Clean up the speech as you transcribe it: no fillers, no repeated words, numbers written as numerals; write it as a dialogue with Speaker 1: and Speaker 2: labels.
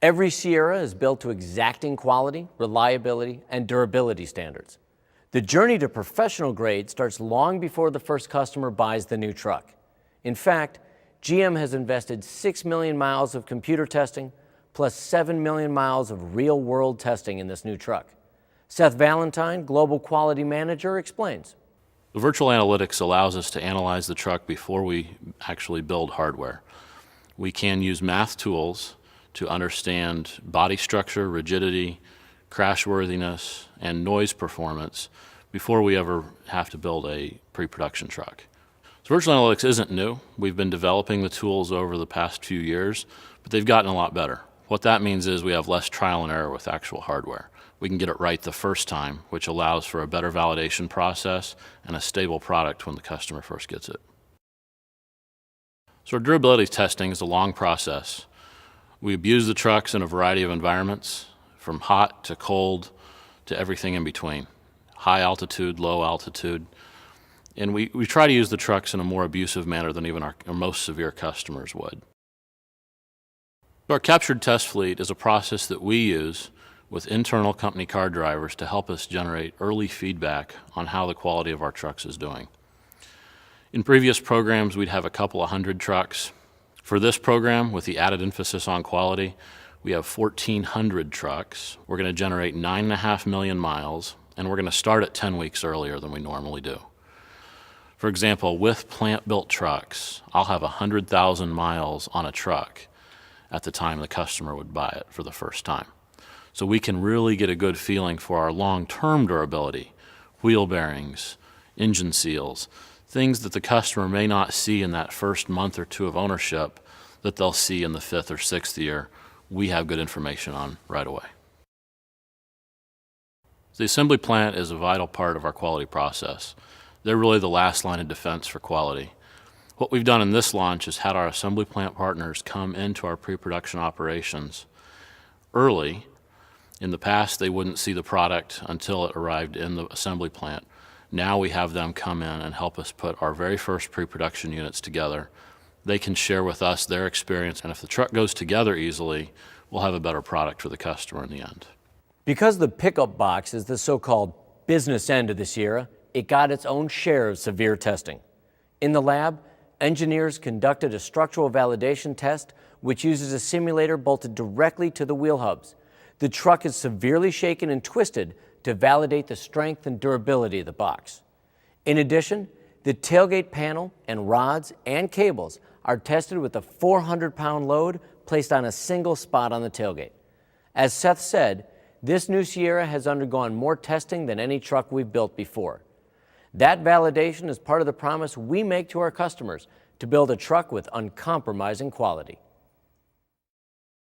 Speaker 1: Every Sierra is built to exacting quality, reliability, and durability standards. The journey to professional grade starts long before the first customer buys the new truck. In fact, GM has invested 6 million miles of computer testing plus 7 million miles of real-world testing in this new truck. Seth Valentine, Global Quality Manager, explains.
Speaker 2: The virtual analytics allows us to analyze the truck before we actually build hardware. We can use math tools to understand body structure, rigidity, crashworthiness, and noise performance before we ever have to build a pre-production truck. So virtual analytics isn't new. We've been developing the tools over the past few years, but they've gotten a lot better. What that means is we have less trial and error with actual hardware. We can get it right the first time, which allows for a better validation process and a stable product when the customer first gets it. So our durability testing is a long process. We abuse the trucks in a variety of environments, from hot to cold to everything in between, high altitude, low altitude. And we try to use the trucks in a more abusive manner than even our most severe customers would. Our captured test fleet is a process that we use with internal company car drivers to help us generate early feedback on how the quality of our trucks is doing. In previous programs, we'd have a couple of hundred trucks. For this program, with the added emphasis on quality, we have 1,400 trucks. We're going to generate 9.5 million miles, and we're going to start at 10 weeks earlier than we normally do. For example, with plant-built trucks, I'll have 100,000 miles on a truck at the time the customer would buy it for the first time. So we can really get a good feeling for our long-term durability, wheel bearings, engine seals, things that the customer may not see in that first month or two of ownership that they'll see in the 5th or 6th year. We have good information on right away. The assembly plant is a vital part of our quality process. They're really the last line of defense for quality. What we've done in this launch is had our assembly plant partners come into our pre-production operations early. In the past, they wouldn't see the product until it arrived in the assembly plant. Now we have them come in and help us put our very first pre-production units together. They can share with us their experience, and if the truck goes together easily, we'll have a better product for the customer in the end.
Speaker 1: Because the pickup box is the so-called business end of the Sierra, it got its own share of severe testing. In the lab, engineers conducted a structural validation test which uses a simulator bolted directly to the wheel hubs. The truck is severely shaken and twisted to validate the strength and durability of the box. In addition, the tailgate panel and rods and cables are tested with a 400-pound load placed on a single spot on the tailgate. As Seth said, this new Sierra has undergone more testing than any truck we've built before. That validation is part of the promise we make to our customers to build a truck with uncompromising quality.